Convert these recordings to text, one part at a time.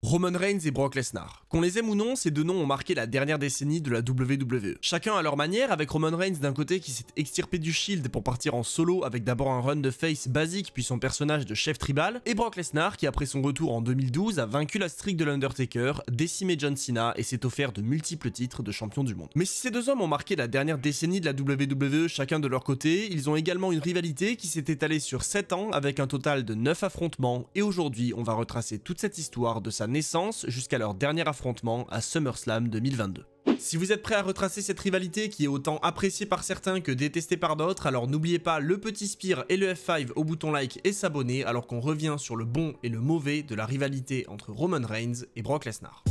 Roman Reigns et Brock Lesnar. Qu'on les aime ou non, ces deux noms ont marqué la dernière décennie de la WWE. Chacun à leur manière, avec Roman Reigns d'un côté qui s'est extirpé du Shield pour partir en solo avec d'abord un run de face basique puis son personnage de chef tribal, et Brock Lesnar qui après son retour en 2012 a vaincu la streak de l'Undertaker, décimé John Cena et s'est offert de multiples titres de champion du monde. Mais si ces deux hommes ont marqué la dernière décennie de la WWE chacun de leur côté, ils ont également une rivalité qui s'est étalée sur 7 ans avec un total de 9 affrontements, et aujourd'hui on va retracer toute cette histoire de sa naissance jusqu'à leur dernier affrontement à SummerSlam 2022. Si vous êtes prêt à retracer cette rivalité qui est autant appréciée par certains que détestée par d'autres, alors n'oubliez pas le petit spire et le F5 au bouton like et s'abonner alors qu'on revient sur le bon et le mauvais de la rivalité entre Roman Reigns et Brock Lesnar.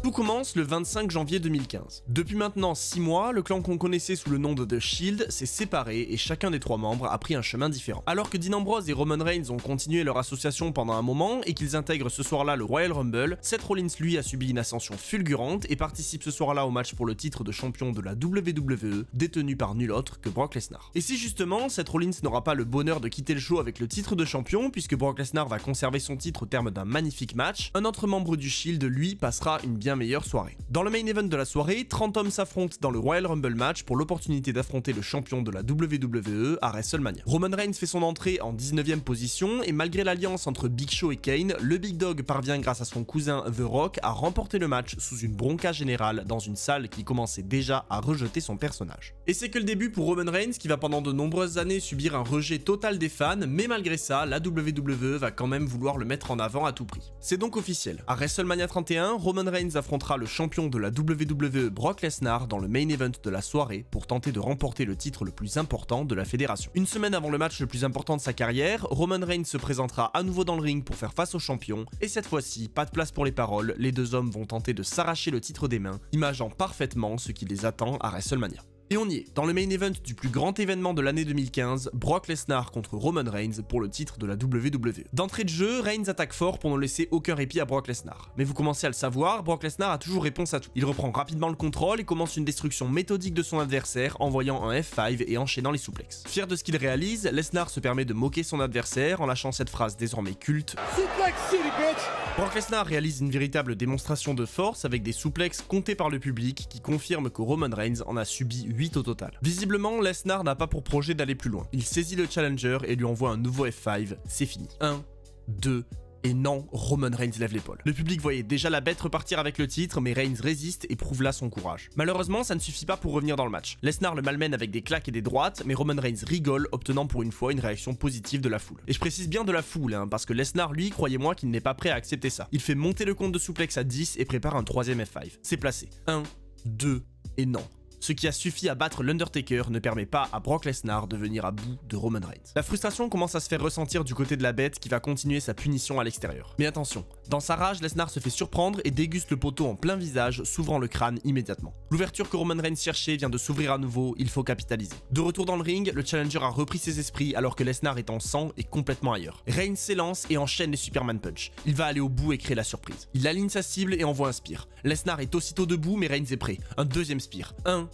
Tout commence le 25 janvier 2015. Depuis maintenant 6 mois, le clan qu'on connaissait sous le nom de The Shield s'est séparé et chacun des 3 membres a pris un chemin différent. Alors que Dean Ambrose et Roman Reigns ont continué leur association pendant un moment et qu'ils intègrent ce soir-là le Royal Rumble, Seth Rollins lui a subi une ascension fulgurante et participe ce soir-là au match pour le titre de champion de la WWE, détenu par nul autre que Brock Lesnar. Et si justement Seth Rollins n'aura pas le bonheur de quitter le show avec le titre de champion, puisque Brock Lesnar va conserver son titre au terme d'un magnifique match, un autre membre du Shield lui passera une bien meilleure soirée. Dans le main event de la soirée, 30 hommes s'affrontent dans le Royal Rumble match pour l'opportunité d'affronter le champion de la WWE à WrestleMania. Roman Reigns fait son entrée en 19e position et malgré l'alliance entre Big Show et Kane, le Big Dog parvient grâce à son cousin The Rock à remporter le match sous une bronca générale dans une salle qui commençait déjà à rejeter son personnage. Et c'est que le début pour Roman Reigns qui va pendant de nombreuses années subir un rejet total des fans, mais malgré ça, la WWE va quand même vouloir le mettre en avant à tout prix. C'est donc officiel. À WrestleMania 31, Roman Reigns affrontera le champion de la WWE Brock Lesnar dans le main event de la soirée pour tenter de remporter le titre le plus important de la fédération. Une semaine avant le match le plus important de sa carrière, Roman Reigns se présentera à nouveau dans le ring pour faire face au champion, et cette fois-ci, pas de place pour les paroles, les deux hommes vont tenter de s'arracher le titre des mains, imageant parfaitement ce qui les attend à WrestleMania. Et on y est, dans le main event du plus grand événement de l'année 2015, Brock Lesnar contre Roman Reigns pour le titre de la WWE. D'entrée de jeu, Reigns attaque fort pour ne laisser aucun répit à Brock Lesnar. Mais vous commencez à le savoir, Brock Lesnar a toujours réponse à tout. Il reprend rapidement le contrôle et commence une destruction méthodique de son adversaire, envoyant un F5 et enchaînant les souplexes. Fier de ce qu'il réalise, Lesnar se permet de moquer son adversaire en lâchant cette phrase désormais culte. Suplex City, bitch! Brock Lesnar réalise une véritable démonstration de force avec des souplexes comptés par le public qui confirment que Roman Reigns en a subi 8 au total. Visiblement, Lesnar n'a pas pour projet d'aller plus loin. Il saisit le challenger et lui envoie un nouveau F5, c'est fini. 1, 2, et non, Roman Reigns lève l'épaule. Le public voyait déjà la bête repartir avec le titre, mais Reigns résiste et prouve là son courage. Malheureusement, ça ne suffit pas pour revenir dans le match. Lesnar le malmène avec des claques et des droites, mais Roman Reigns rigole, obtenant pour une fois une réaction positive de la foule. Et je précise bien de la foule, parce que Lesnar, lui, croyez-moi qu'il n'est pas prêt à accepter ça. Il fait monter le compte de souplex à 10 et prépare un 3ème F5. C'est placé. 1, 2, et non. Ce qui a suffi à battre l'Undertaker ne permet pas à Brock Lesnar de venir à bout de Roman Reigns. La frustration commence à se faire ressentir du côté de la bête qui va continuer sa punition à l'extérieur. Mais attention, dans sa rage, Lesnar se fait surprendre et déguste le poteau en plein visage, s'ouvrant le crâne immédiatement. L'ouverture que Roman Reigns cherchait vient de s'ouvrir à nouveau, il faut capitaliser. De retour dans le ring, le challenger a repris ses esprits alors que Lesnar est en sang et complètement ailleurs. Reigns s'élance et enchaîne les Superman Punch. Il va aller au bout et créer la surprise. Il aligne sa cible et envoie un spear. Lesnar est aussitôt debout mais Reigns est prêt. Un 2ème spear. 1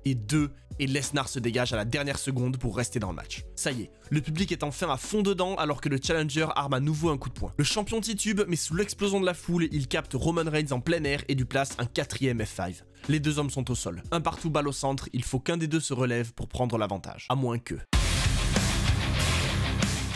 et 2, et Lesnar se dégage à la dernière seconde pour rester dans le match. Ça y est, le public est enfin à fond dedans alors que le challenger arme à nouveau un coup de poing. Le champion titube, mais sous l'explosion de la foule, il capte Roman Reigns en plein air et lui place un 4ème F5. Les deux hommes sont au sol. Un partout balle au centre, il faut qu'un des deux se relève pour prendre l'avantage. À moins que...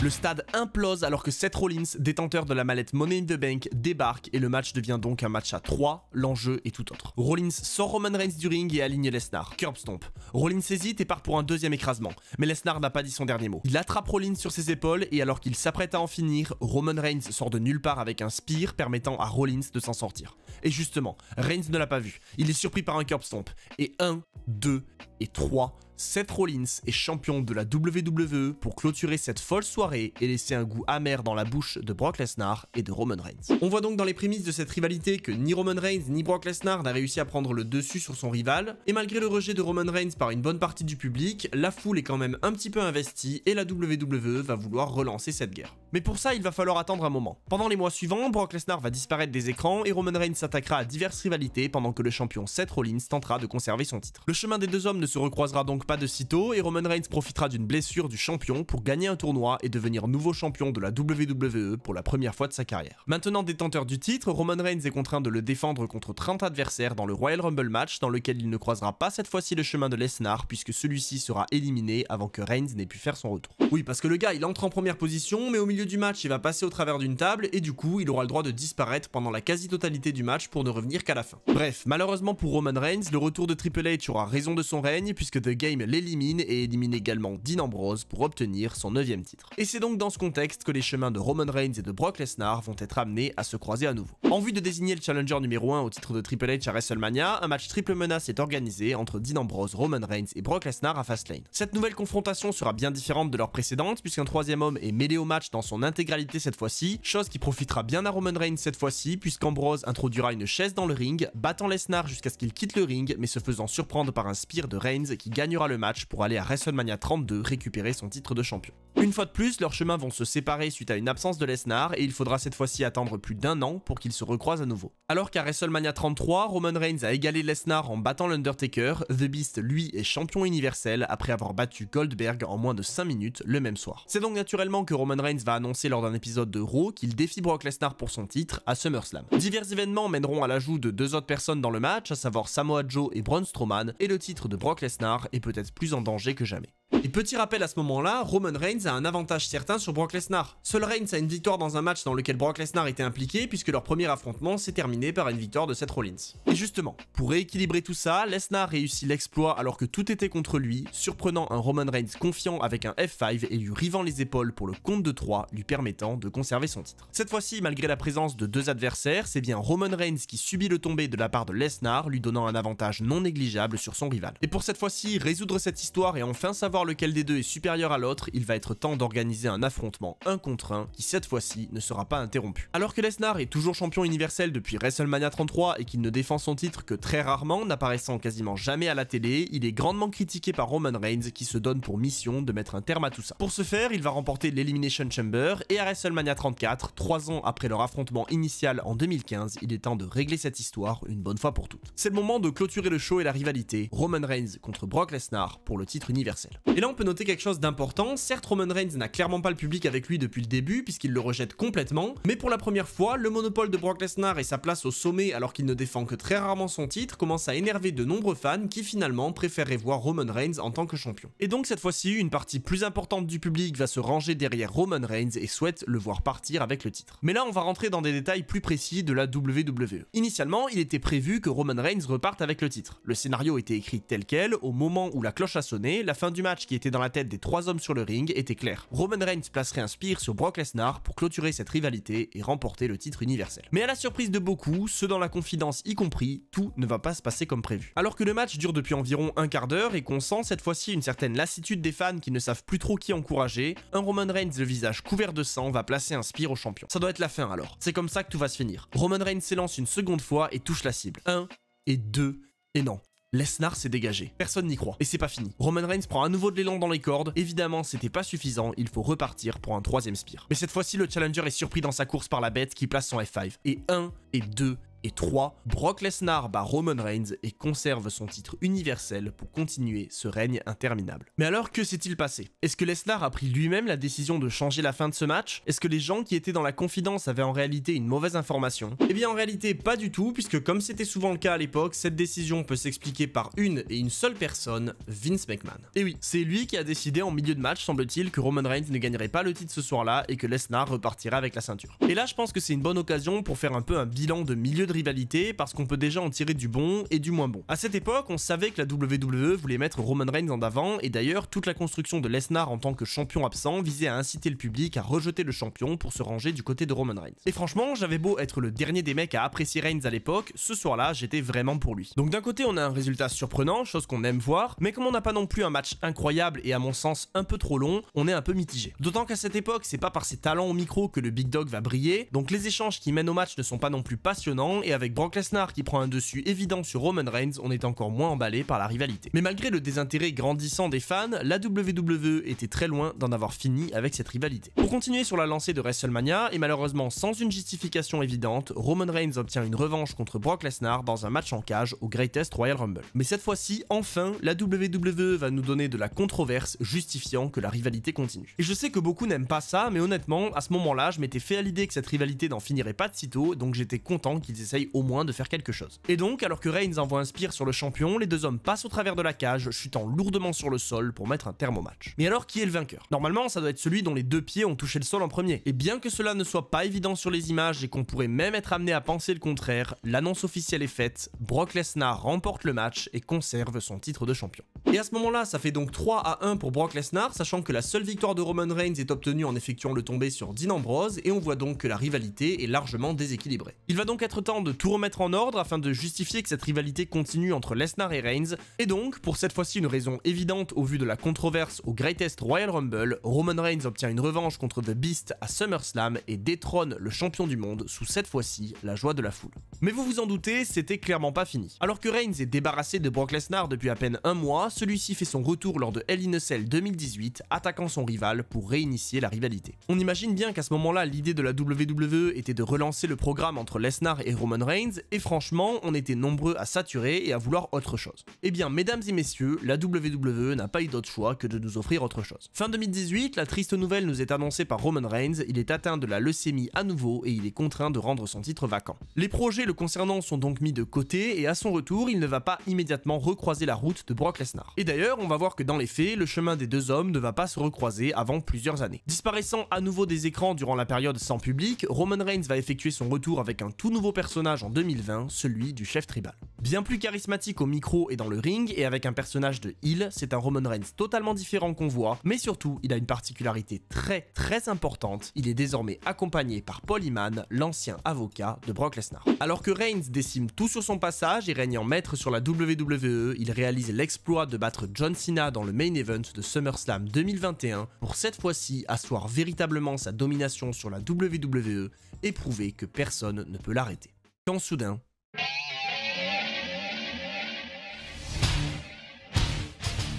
Le stade implose alors que Seth Rollins, détenteur de la mallette Money in the Bank, débarque et le match devient donc un match à 3, l'enjeu est tout autre. Rollins sort Roman Reigns du ring et aligne Lesnar. Curb stomp. Rollins hésite et part pour un 2ème écrasement, mais Lesnar n'a pas dit son dernier mot. Il attrape Rollins sur ses épaules et alors qu'il s'apprête à en finir, Roman Reigns sort de nulle part avec un spear permettant à Rollins de s'en sortir. Et justement, Reigns ne l'a pas vu, il est surpris par un curb stomp. Et 1, 2 et 3, Seth Rollins est champion de la WWE pour clôturer cette folle soirée et laisser un goût amer dans la bouche de Brock Lesnar et de Roman Reigns. On voit donc dans les prémices de cette rivalité que ni Roman Reigns ni Brock Lesnar n'a réussi à prendre le dessus sur son rival, et malgré le rejet de Roman Reigns par une bonne partie du public, la foule est quand même un petit peu investie et la WWE va vouloir relancer cette guerre. Mais pour ça, il va falloir attendre un moment. Pendant les mois suivants, Brock Lesnar va disparaître des écrans et Roman Reigns s'attaquera à diverses rivalités pendant que le champion Seth Rollins tentera de conserver son titre. Le chemin des deux hommes ne se recroisera donc pas de sitôt et Roman Reigns profitera d'une blessure du champion pour gagner un tournoi et devenir nouveau champion de la WWE pour la première fois de sa carrière. Maintenant détenteur du titre, Roman Reigns est contraint de le défendre contre 30 adversaires dans le Royal Rumble match dans lequel il ne croisera pas cette fois-ci le chemin de Lesnar puisque celui-ci sera éliminé avant que Reigns n'ait pu faire son retour. Oui, parce que le gars il entre en première position mais au milieu du match il va passer au travers d'une table et du coup il aura le droit de disparaître pendant la quasi-totalité du match pour ne revenir qu'à la fin. Bref, malheureusement pour Roman Reigns, le retour de Triple H aura raison de son règne puisque The Game l'élimine et élimine également Dean Ambrose pour obtenir son 9e titre. Et c'est donc dans ce contexte que les chemins de Roman Reigns et de Brock Lesnar vont être amenés à se croiser à nouveau. En vue de désigner le challenger numéro 1 au titre de Triple H à WrestleMania, un match triple menace est organisé entre Dean Ambrose, Roman Reigns et Brock Lesnar à Fastlane. Cette nouvelle confrontation sera bien différente de leur précédente puisqu'un troisième homme est mêlé au match dans son intégralité cette fois-ci, chose qui profitera bien à Roman Reigns cette fois-ci puisqu'Ambrose introduira une chaise dans le ring, battant Lesnar jusqu'à ce qu'il quitte le ring mais se faisant surprendre par un spear de Reigns qui gagnera le match pour aller à WrestleMania 32 récupérer son titre de champion. Une fois de plus, leurs chemins vont se séparer suite à une absence de Lesnar et il faudra cette fois-ci attendre plus d'1 an pour qu'ils se recroisent à nouveau. Alors qu'à WrestleMania 33, Roman Reigns a égalé Lesnar en battant l'Undertaker, The Beast lui est champion universel après avoir battu Goldberg en moins de 5 minutes le même soir. C'est donc naturellement que Roman Reigns va annoncer lors d'un épisode de Raw qu'il défie Brock Lesnar pour son titre à SummerSlam. Divers événements mèneront à l'ajout de 2 autres personnes dans le match, à savoir Samoa Joe et Braun Strowman, et le titre de Brock Lesnar est peut-être plus en danger que jamais. Et petit rappel à ce moment-là, Roman Reigns a un avantage certain sur Brock Lesnar. Seul Reigns a une victoire dans un match dans lequel Brock Lesnar était impliqué puisque leur premier affrontement s'est terminé par une victoire de Seth Rollins. Et justement, pour rééquilibrer tout ça, Lesnar réussit l'exploit alors que tout était contre lui, surprenant un Roman Reigns confiant avec un F5 et lui rivant les épaules pour le compte de 3, lui permettant de conserver son titre. Cette fois-ci, malgré la présence de 2 adversaires, c'est bien Roman Reigns qui subit le tombé de la part de Lesnar, lui donnant un avantage non négligeable sur son rival. Et pour cette fois-ci, résoudre cette histoire et enfin savoir lequel des deux est supérieur à l'autre, il va être temps d'organiser un affrontement 1 contre 1 qui cette fois-ci ne sera pas interrompu. Alors que Lesnar est toujours champion universel depuis WrestleMania 33 et qu'il ne défend son titre que très rarement, n'apparaissant quasiment jamais à la télé, il est grandement critiqué par Roman Reigns qui se donne pour mission de mettre un terme à tout ça. Pour ce faire, il va remporter l'Elimination Chamber et à WrestleMania 34, 3 ans après leur affrontement initial en 2015, il est temps de régler cette histoire une bonne fois pour toutes. C'est le moment de clôturer le show et la rivalité, Roman Reigns contre Brock Lesnar pour le titre universel. Et là on peut noter quelque chose d'important, certes Roman Reigns n'a clairement pas le public avec lui depuis le début puisqu'il le rejette complètement, mais pour la première fois, le monopole de Brock Lesnar et sa place au sommet alors qu'il ne défend que très rarement son titre commence à énerver de nombreux fans qui finalement préféreraient voir Roman Reigns en tant que champion. Et donc cette fois-ci, une partie plus importante du public va se ranger derrière Roman Reigns et souhaite le voir partir avec le titre. Mais là on va rentrer dans des détails plus précis de la WWE. Initialement, il était prévu que Roman Reigns reparte avec le titre. Le scénario était écrit tel quel, au moment où la cloche a sonné, la fin du match qui était dans la tête des 3 hommes sur le ring était claire. Roman Reigns placerait un spear sur Brock Lesnar pour clôturer cette rivalité et remporter le titre universel. Mais à la surprise de beaucoup, ceux dans la confidence y compris, tout ne va pas se passer comme prévu. Alors que le match dure depuis environ un quart d'heure et qu'on sent cette fois-ci une certaine lassitude des fans qui ne savent plus trop qui encourager, un Roman Reigns le visage couvert de sang va placer un spear au champion. Ça doit être la fin alors. C'est comme ça que tout va se finir. Roman Reigns s'élance une seconde fois et touche la cible. 1 et 2 et non. Lesnar s'est dégagé. Personne n'y croit. Et c'est pas fini. Roman Reigns prend à nouveau de l'élan dans les cordes. Évidemment, c'était pas suffisant. Il faut repartir pour un 3e spear. Mais cette fois-ci, le challenger est surpris dans sa course par la bête qui place son F5. Et 1 et 2 et 3, Brock Lesnar bat Roman Reigns et conserve son titre universel pour continuer ce règne interminable. Mais alors, que s'est-il passé? Est-ce que Lesnar a pris lui-même la décision de changer la fin de ce match? Est-ce que les gens qui étaient dans la confidence avaient en réalité une mauvaise information? Eh bien en réalité pas du tout, puisque comme c'était souvent le cas à l'époque, cette décision peut s'expliquer par une et une seule personne, Vince McMahon. Et oui, c'est lui qui a décidé en milieu de match, semble-t-il, que Roman Reigns ne gagnerait pas le titre ce soir-là et que Lesnar repartirait avec la ceinture. Et là je pense que c'est une bonne occasion pour faire un peu un bilan de milieu de rivalité parce qu'on peut déjà en tirer du bon et du moins bon. À cette époque, on savait que la WWE voulait mettre Roman Reigns en avant et d'ailleurs toute la construction de Lesnar en tant que champion absent visait à inciter le public à rejeter le champion pour se ranger du côté de Roman Reigns. Et franchement, j'avais beau être le dernier des mecs à apprécier Reigns à l'époque, ce soir-là, j'étais vraiment pour lui. Donc d'un côté, on a un résultat surprenant, chose qu'on aime voir, mais comme on n'a pas non plus un match incroyable et à mon sens un peu trop long, on est un peu mitigé. D'autant qu'à cette époque, c'est pas par ses talents au micro que le Big Dog va briller, donc les échanges qui mènent au match ne sont pas non plus passionnants temps, et avec Brock Lesnar qui prend un dessus évident sur Roman Reigns, on est encore moins emballé par la rivalité. Mais malgré le désintérêt grandissant des fans, la WWE était très loin d'en avoir fini avec cette rivalité. Pour continuer sur la lancée de WrestleMania, et malheureusement sans une justification évidente, Roman Reigns obtient une revanche contre Brock Lesnar dans un match en cage au Greatest Royal Rumble. Mais cette fois-ci, enfin, la WWE va nous donner de la controverse justifiant que la rivalité continue. Et je sais que beaucoup n'aiment pas ça, mais honnêtement, à ce moment-là, je m'étais fait à l'idée que cette rivalité n'en finirait pas de sitôt, donc j'étais content qu'ils essayent au moins de faire quelque chose. Et donc, alors que Reigns envoie un spear sur le champion, les deux hommes passent au travers de la cage, chutant lourdement sur le sol pour mettre un terme au match. Mais alors, qui est le vainqueur? Normalement, ça doit être celui dont les deux pieds ont touché le sol en premier. Et bien que cela ne soit pas évident sur les images et qu'on pourrait même être amené à penser le contraire, l'annonce officielle est faite, Brock Lesnar remporte le match et conserve son titre de champion. Et à ce moment-là, ça fait donc 3-1 pour Brock Lesnar, sachant que la seule victoire de Roman Reigns est obtenue en effectuant le tombé sur Dean Ambrose, et on voit donc que la rivalité est largement déséquilibrée. Il va donc être temps de tout remettre en ordre afin de justifier que cette rivalité continue entre Lesnar et Reigns, et donc, pour cette fois-ci une raison évidente au vu de la controverse au Greatest Royal Rumble, Roman Reigns obtient une revanche contre The Beast à SummerSlam et détrône le champion du monde sous cette fois-ci la joie de la foule. Mais vous vous en doutez, c'était clairement pas fini. Alors que Reigns est débarrassé de Brock Lesnar depuis à peine un mois, celui-ci fait son retour lors de Hell in a Cell 2018, attaquant son rival pour réinitier la rivalité. On imagine bien qu'à ce moment-là, l'idée de la WWE était de relancer le programme entre Lesnar et Roman Reigns, et franchement, on était nombreux à saturer et à vouloir autre chose. Eh bien, mesdames et messieurs, la WWE n'a pas eu d'autre choix que de nous offrir autre chose. Fin 2018, la triste nouvelle nous est annoncée par Roman Reigns, il est atteint de la leucémie à nouveau et il est contraint de rendre son titre vacant. Les projets le concernant sont donc mis de côté et à son retour, il ne va pas immédiatement recroiser la route de Brock Lesnar. Et d'ailleurs, on va voir que dans les faits, le chemin des deux hommes ne va pas se recroiser avant plusieurs années. Disparaissant à nouveau des écrans durant la période sans public, Roman Reigns va effectuer son retour avec un tout nouveau personnage en 2020, celui du chef tribal. Bien plus charismatique au micro et dans le ring, et avec un personnage de heel, c'est un Roman Reigns totalement différent qu'on voit, mais surtout, il a une particularité très importante, il est désormais accompagné par Paul Heyman, l'ancien avocat de Brock Lesnar. Alors que Reigns décime tout sur son passage et règne en maître sur la WWE, il réalise l'exploit de battre John Cena dans le main event de SummerSlam 2021 pour cette fois-ci asseoir véritablement sa domination sur la WWE et prouver que personne ne peut l'arrêter. Quand soudain,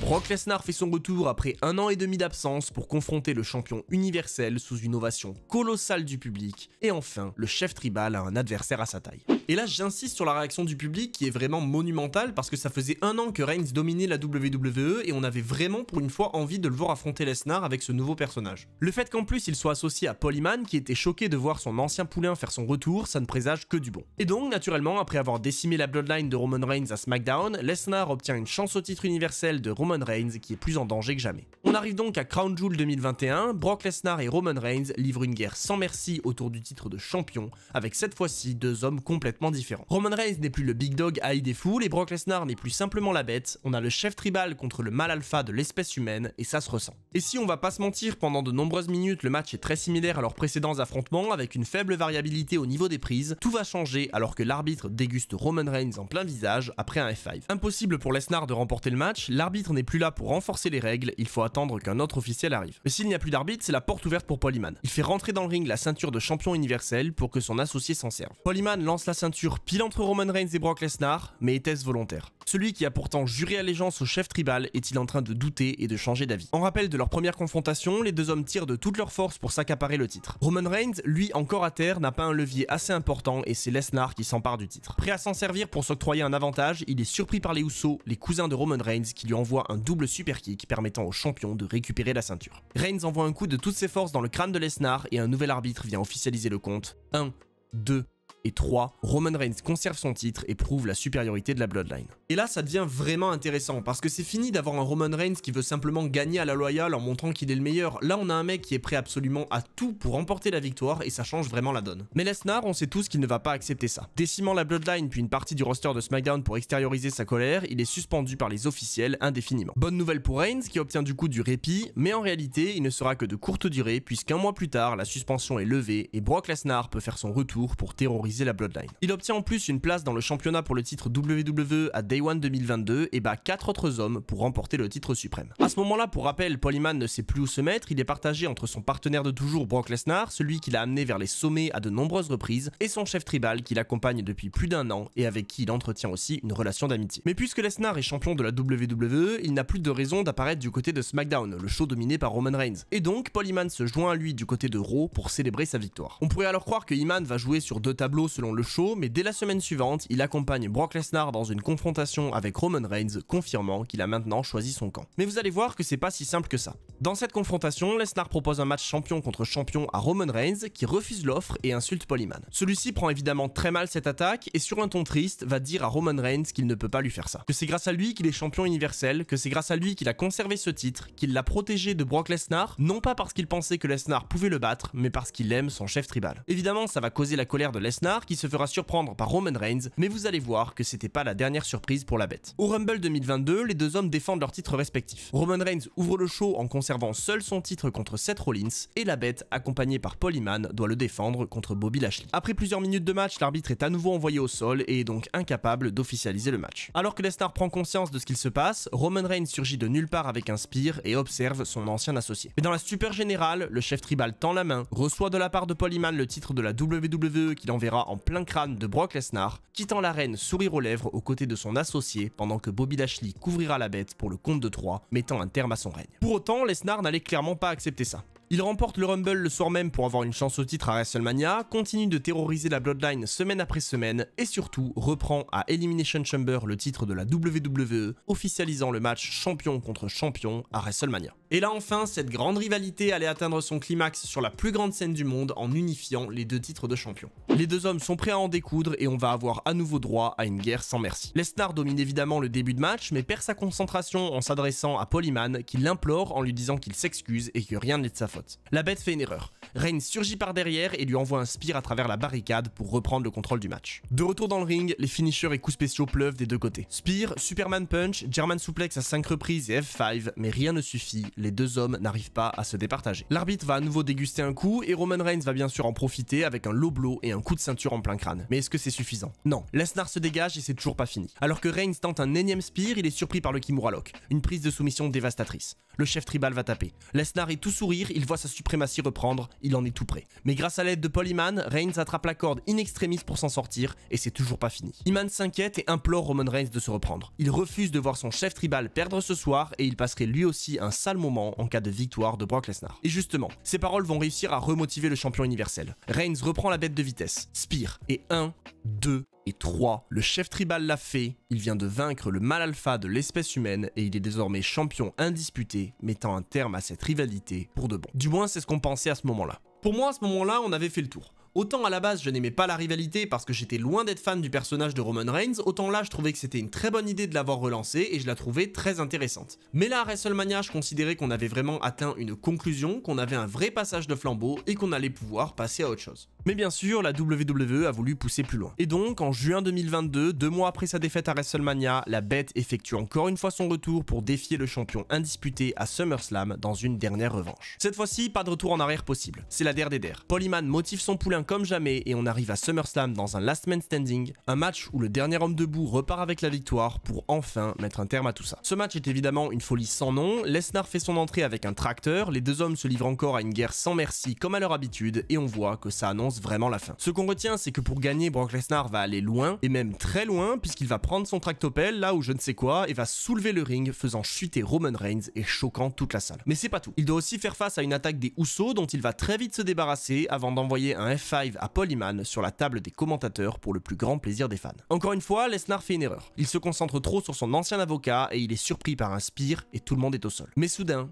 Brock Lesnar fait son retour après 1 an et demi d'absence pour confronter le champion universel sous une ovation colossale du public, et enfin, le chef tribal a un adversaire à sa taille. Et là, j'insiste sur la réaction du public qui est vraiment monumentale parce que ça faisait 1 an que Reigns dominait la WWE et on avait vraiment pour une fois envie de le voir affronter Lesnar avec ce nouveau personnage. Le fait qu'en plus il soit associé à Paul Heyman qui était choqué de voir son ancien poulain faire son retour, ça ne présage que du bon. Et donc, naturellement, après avoir décimé la bloodline de Roman Reigns à SmackDown, Lesnar obtient une chance au titre universel de Roman Reigns qui est plus en danger que jamais. On arrive donc à Crown Jewel 2021, Brock Lesnar et Roman Reigns livrent une guerre sans merci autour du titre de champion, avec cette fois-ci deux hommes complètement différents. Roman Reigns n'est plus le big dog haï des foules et Brock Lesnar n'est plus simplement la bête, on a le chef tribal contre le mal alpha de l'espèce humaine et ça se ressent. Et si on va pas se mentir, pendant de nombreuses minutes, le match est très similaire à leurs précédents affrontements avec une faible variabilité au niveau des prises, tout va changer alors que l'arbitre déguste Roman Reigns en plein visage après un F5. Impossible pour Lesnar de remporter le match, l'arbitre n'est plus là pour renforcer les règles, il faut attendre qu'un autre officiel arrive. Mais s'il n'y a plus d'arbitre, c'est la porte ouverte pour Paul Heyman. Il fait rentrer dans le ring la ceinture de champion universel pour que son associé s'en serve. Paul Heyman lance la ceinture pile entre Roman Reigns et Brock Lesnar, mais était-ce volontaire? Celui qui a pourtant juré allégeance au chef tribal est-il en train de douter et de changer d'avis? En rappel de leur première confrontation, les deux hommes tirent de toute leur force pour s'accaparer le titre. Roman Reigns, lui encore à terre, n'a pas un levier assez important et c'est Lesnar qui s'empare du titre. Prêt à s'en servir pour s'octroyer un avantage, il est surpris par les Usos, les cousins de Roman Reigns, qui lui envoient un double super kick permettant au champion de récupérer la ceinture. Reigns envoie un coup de toutes ses forces dans le crâne de Lesnar et un nouvel arbitre vient officialiser le compte. 1, 2 et 3, Roman Reigns conserve son titre et prouve la supériorité de la Bloodline. Et là, ça devient vraiment intéressant, parce que c'est fini d'avoir un Roman Reigns qui veut simplement gagner à la loyale en montrant qu'il est le meilleur. Là, on a un mec qui est prêt absolument à tout pour remporter la victoire, et ça change vraiment la donne. Mais Lesnar, on sait tous qu'il ne va pas accepter ça. Décimant la Bloodline puis une partie du roster de SmackDown pour extérioriser sa colère, il est suspendu par les officiels indéfiniment. Bonne nouvelle pour Reigns, qui obtient du coup du répit, mais en réalité, il ne sera que de courte durée, puisqu'un mois plus tard, la suspension est levée, et Brock Lesnar peut faire son retour pour terroriser terroriser la Bloodline. Il obtient en plus une place dans le championnat pour le titre WWE à Day One 2022 et bat 4 autres hommes pour remporter le titre suprême. À ce moment-là, pour rappel, Paul Heyman ne sait plus où se mettre, il est partagé entre son partenaire de toujours Brock Lesnar, celui qui l'a amené vers les sommets à de nombreuses reprises, et son chef tribal qui l'accompagne depuis plus d'1 an et avec qui il entretient aussi une relation d'amitié. Mais puisque Lesnar est champion de la WWE, il n'a plus de raison d'apparaître du côté de SmackDown, le show dominé par Roman Reigns. Et donc, Paul Heyman se joint à lui du côté de Raw pour célébrer sa victoire. On pourrait alors croire que Heyman va jouer sur 2 tableaux selon le show, mais dès la semaine suivante, il accompagne Brock Lesnar dans une confrontation avec Roman Reigns, confirmant qu'il a maintenant choisi son camp. Mais vous allez voir que c'est pas si simple que ça. Dans cette confrontation, Lesnar propose un match champion contre champion à Roman Reigns qui refuse l'offre et insulte Paul Heyman. Celui-ci prend évidemment très mal cette attaque et sur un ton triste va dire à Roman Reigns qu'il ne peut pas lui faire ça. Que c'est grâce à lui qu'il est champion universel, que c'est grâce à lui qu'il a conservé ce titre, qu'il l'a protégé de Brock Lesnar, non pas parce qu'il pensait que Lesnar pouvait le battre, mais parce qu'il aime son chef tribal. Évidemment, ça va causer la colère de Lesnar qui se fera surprendre par Roman Reigns, mais vous allez voir que c'était pas la dernière surprise pour la bête. Au Rumble 2022, les deux hommes défendent leurs titres respectifs. Roman Reigns ouvre le show en conservant seul son titre contre Seth Rollins, et la bête, accompagnée par Paul Heyman, doit le défendre contre Bobby Lashley. Après plusieurs minutes de match, l'arbitre est à nouveau envoyé au sol et est donc incapable d'officialiser le match. Alors que Lesnar prend conscience de ce qu'il se passe, Roman Reigns surgit de nulle part avec un spear et observe son ancien associé. Mais dans la stupeur générale, le chef tribal tend la main, reçoit de la part de Paul Heyman le titre de la WWE qu'il enverra en plein crâne de Brock Lesnar, quittant l'arène sourire aux lèvres aux côtés de son associé pendant que Bobby Lashley couvrira la bête pour le compte de 3, mettant un terme à son règne. Pour autant, Lesnar n'allait clairement pas accepter ça. Il remporte le Rumble le soir même pour avoir une chance au titre à WrestleMania, continue de terroriser la Bloodline semaine après semaine et surtout reprend à Elimination Chamber le titre de la WWE, officialisant le match champion contre champion à WrestleMania. Et là enfin, cette grande rivalité allait atteindre son climax sur la plus grande scène du monde en unifiant les 2 titres de champion. Les deux hommes sont prêts à en découdre et on va avoir à nouveau droit à une guerre sans merci. Lesnar domine évidemment le début de match mais perd sa concentration en s'adressant à Paul Heyman qui l'implore en lui disant qu'il s'excuse et que rien n'est de sa faute. La bête fait une erreur. Reigns surgit par derrière et lui envoie un spear à travers la barricade pour reprendre le contrôle du match. De retour dans le ring, les finishers et coups spéciaux pleuvent des 2 côtés. Spear, Superman Punch, German Suplex à 5 reprises et F5, mais rien ne suffit, les deux hommes n'arrivent pas à se départager. L'arbitre va à nouveau déguster un coup et Roman Reigns va bien sûr en profiter avec un low blow et un coup de ceinture en plein crâne. Mais est-ce que c'est suffisant? Non. Lesnar se dégage et c'est toujours pas fini. Alors que Reigns tente un énième spear, il est surpris par le Kimura Lock, une prise de soumission dévastatrice. Le chef tribal va taper. Lesnar est tout sourire, il voit sa suprématie reprendre, il en est tout prêt. Mais grâce à l'aide de Paul Heyman, Reigns attrape la corde in extremis pour s'en sortir et c'est toujours pas fini. Heyman s'inquiète et implore Roman Reigns de se reprendre. Il refuse de voir son chef tribal perdre ce soir et il passerait lui aussi un sale moment en cas de victoire de Brock Lesnar. Et justement, ces paroles vont réussir à remotiver le champion universel. Reigns reprend la bête de vitesse, spear, et 1, 2 et 3. Le chef tribal l'a fait, il vient de vaincre le mal alpha de l'espèce humaine et il est désormais champion indisputé, mettant un terme à cette rivalité pour de bon. Du moins, c'est ce qu'on pensait à ce moment-là. Pour moi, à ce moment-là, on avait fait le tour. Autant à la base je n'aimais pas la rivalité parce que j'étais loin d'être fan du personnage de Roman Reigns, autant là je trouvais que c'était une très bonne idée de l'avoir relancé et je la trouvais très intéressante. Mais là à WrestleMania je considérais qu'on avait vraiment atteint une conclusion, qu'on avait un vrai passage de flambeau et qu'on allait pouvoir passer à autre chose. Mais bien sûr la WWE a voulu pousser plus loin. Et donc en juin 2022, 2 mois après sa défaite à WrestleMania, la bête effectue encore une fois son retour pour défier le champion indisputé à SummerSlam dans une dernière revanche. Cette fois-ci pas de retour en arrière possible, c'est la der des der. Paul Heyman motive son poulain comme jamais et on arrive à SummerSlam dans un last man standing, un match où le dernier homme debout repart avec la victoire pour enfin mettre un terme à tout ça. Ce match est évidemment une folie sans nom, Lesnar fait son entrée avec un tracteur, les deux hommes se livrent encore à une guerre sans merci comme à leur habitude et on voit que ça annonce vraiment la fin. Ce qu'on retient c'est que pour gagner Brock Lesnar va aller loin et même très loin puisqu'il va prendre son tractopelle là où je ne sais quoi et va soulever le ring faisant chuter Roman Reigns et choquant toute la salle. Mais c'est pas tout, il doit aussi faire face à une attaque des Usos dont il va très vite se débarrasser avant d'envoyer un F5 à Paul Heyman sur la table des commentateurs pour le plus grand plaisir des fans. Encore une fois, Lesnar fait une erreur. Il se concentre trop sur son ancien avocat et il est surpris par un spear et tout le monde est au sol. Mais soudain,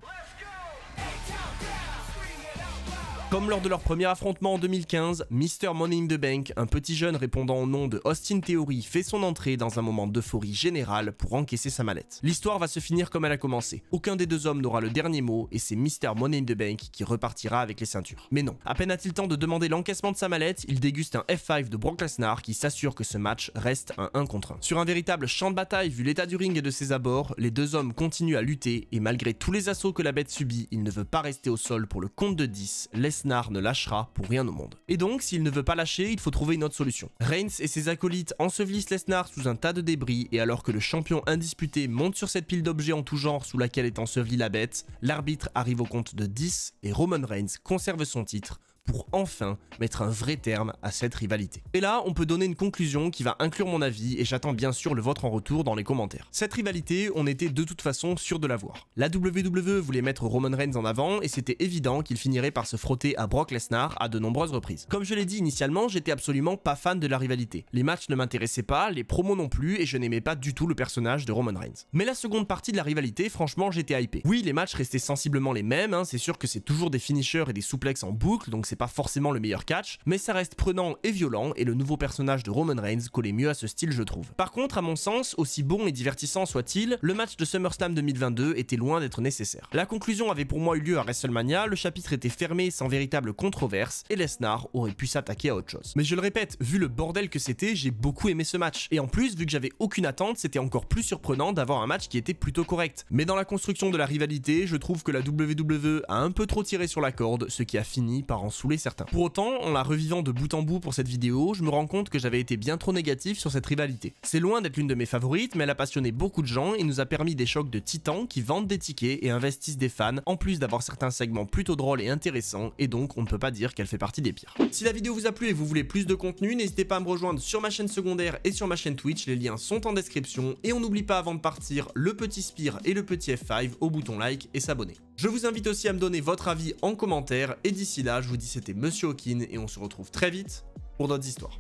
comme lors de leur premier affrontement en 2015, Mr. Money in the Bank, un petit jeune répondant au nom de Austin Theory, fait son entrée dans un moment d'euphorie générale pour encaisser sa mallette. L'histoire va se finir comme elle a commencé. Aucun des deux hommes n'aura le dernier mot et c'est Mr. Money in the Bank qui repartira avec les ceintures. Mais non, à peine a-t-il temps de demander l'encaissement de sa mallette, il déguste un F5 de Brock Lesnar qui s'assure que ce match reste un 1 contre 1. Sur un véritable champ de bataille vu l'état du ring et de ses abords, les deux hommes continuent à lutter et malgré tous les assauts que la bête subit, il ne veut pas rester au sol pour le compte de 10. Lesnar ne lâchera pour rien au monde. Et donc, s'il ne veut pas lâcher, il faut trouver une autre solution. Reigns et ses acolytes ensevelissent Lesnar sous un tas de débris, et alors que le champion indisputé monte sur cette pile d'objets en tout genre sous laquelle est ensevelie la bête, l'arbitre arrive au compte de 10 et Roman Reigns conserve son titre pour enfin mettre un vrai terme à cette rivalité. Et là, on peut donner une conclusion qui va inclure mon avis et j'attends bien sûr le vôtre en retour dans les commentaires. Cette rivalité, on était de toute façon sûr de la voir. La WWE voulait mettre Roman Reigns en avant et c'était évident qu'il finirait par se frotter à Brock Lesnar à de nombreuses reprises. Comme je l'ai dit initialement, j'étais absolument pas fan de la rivalité. Les matchs ne m'intéressaient pas, les promos non plus et je n'aimais pas du tout le personnage de Roman Reigns. Mais la seconde partie de la rivalité, franchement, j'étais hypé. Oui, les matchs restaient sensiblement les mêmes, c'est sûr que c'est toujours des finishers et des suplexes en boucle, donc c'est pas forcément le meilleur catch, mais ça reste prenant et violent et le nouveau personnage de Roman Reigns collait mieux à ce style je trouve. Par contre, à mon sens, aussi bon et divertissant soit-il, le match de SummerSlam 2022 était loin d'être nécessaire. La conclusion avait pour moi eu lieu à WrestleMania, le chapitre était fermé sans véritable controverse et Lesnar aurait pu s'attaquer à autre chose. Mais je le répète, vu le bordel que c'était, j'ai beaucoup aimé ce match. Et en plus, vu que j'avais aucune attente, c'était encore plus surprenant d'avoir un match qui était plutôt correct. Mais dans la construction de la rivalité, je trouve que la WWE a un peu trop tiré sur la corde, ce qui a fini par en saouler certains. Pour autant, en la revivant de bout en bout pour cette vidéo, je me rends compte que j'avais été bien trop négatif sur cette rivalité. C'est loin d'être l'une de mes favorites, mais elle a passionné beaucoup de gens et nous a permis des chocs de titans qui vendent des tickets et investissent des fans, en plus d'avoir certains segments plutôt drôles et intéressants, et donc on ne peut pas dire qu'elle fait partie des pires. Si la vidéo vous a plu et vous voulez plus de contenu, n'hésitez pas à me rejoindre sur ma chaîne secondaire et sur ma chaîne Twitch, les liens sont en description, et on n'oublie pas avant de partir le petit spire et le petit F5 au bouton like et s'abonner. Je vous invite aussi à me donner votre avis en commentaire, et d'ici là, je vous dis c'était Monsieur Hawkin et on se retrouve très vite pour d'autres histoires.